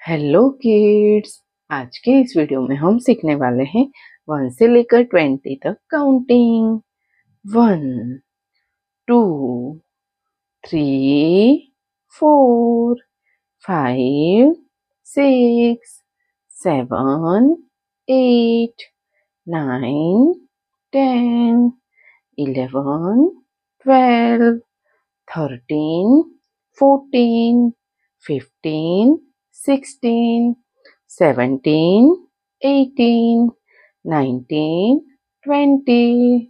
Hello kids. आज के इस वीडियो में हम सीखने वाले हैं 1 से लेकर 20 तक counting. 1 2 3 4 5 6 7 8 9 10 11 12 13 14 15 16 17 18 19 20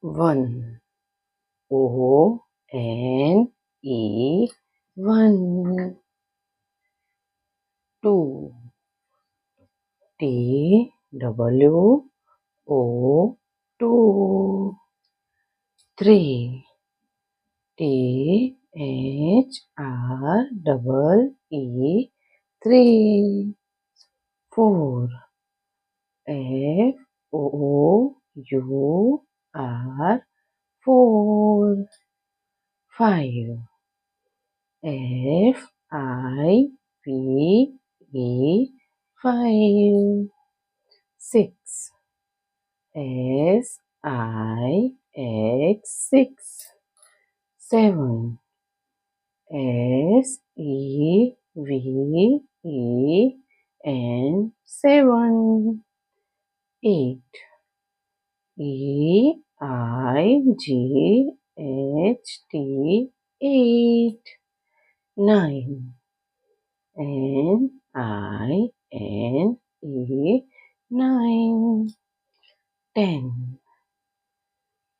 1 O N E 1 2 T W O 2 3 T H R E 3 4 F O U R 4 5 F I V E 5 6 S I X 6 7 S E V E N 7 8 E I G H T 8 9 N I N E 9 10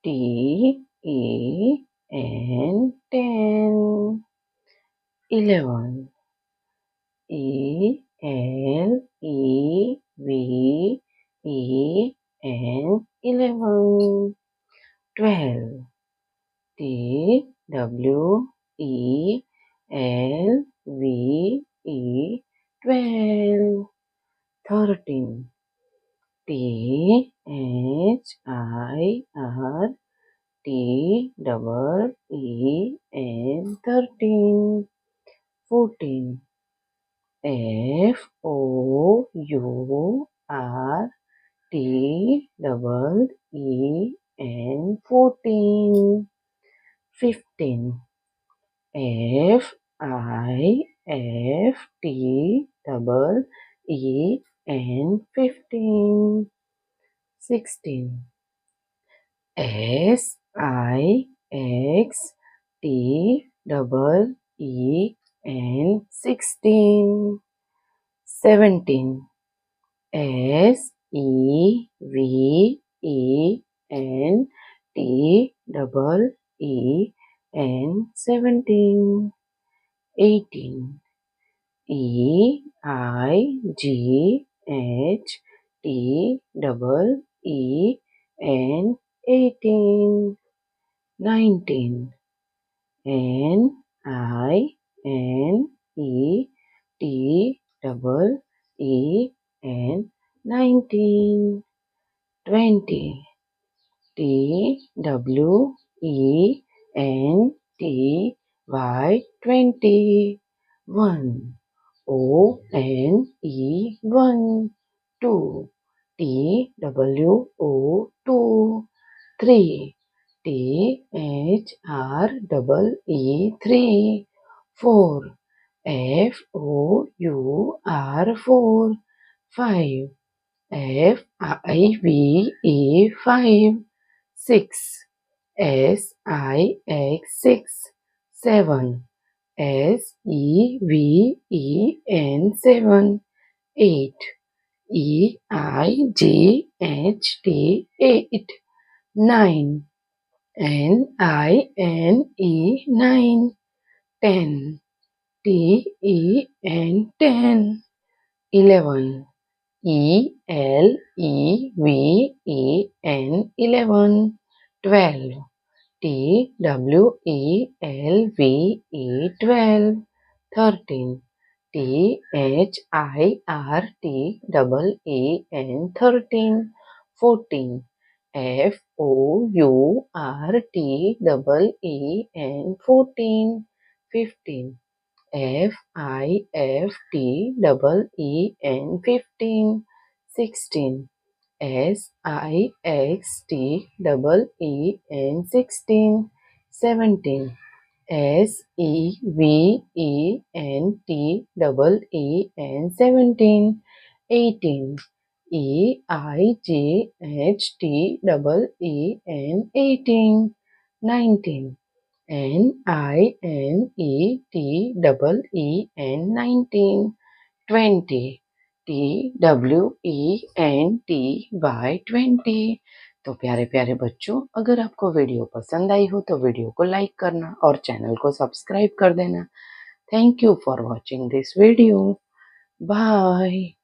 T E N 10 11 E L E V E N 11 12 T W E L V E 12 13 T H I R T double E N 13 14 F O U R T double E N 14 15 F I F T double E N 15 16 S I X T double E N 16 17 S E V E N T double E N 17 18 E I G H T double E N 18 19 N I N E T double E N 19 20 T W E N T Y 20 1 O N E 1 2 T W O 2 3 T H R E 3 4 F O U R 4 5 F I V E 5 6 S I X 6 7 S E V E N 7 8 E I G H T 8 9 N I N E 9 10 T E N 10 11 E L E V E N 11 12 T W E L V E 12 13 T H I R T double E N 13 14 F FOURTEEN 14. 15. FIFTEEN 15. 16. SIXTEEN 16. 17. SEVENTEEN 17. 18. EIGHTEEN 18. 19. NINETEEN 19. 20. TWENTY 20। तो प्यारे प्यारे बच्चों, अगर आपको video पसंद आई हो तो video को लाइक करना और चैनल को सब्सक्राइब कर देना। Thank you for watching this video. Bye.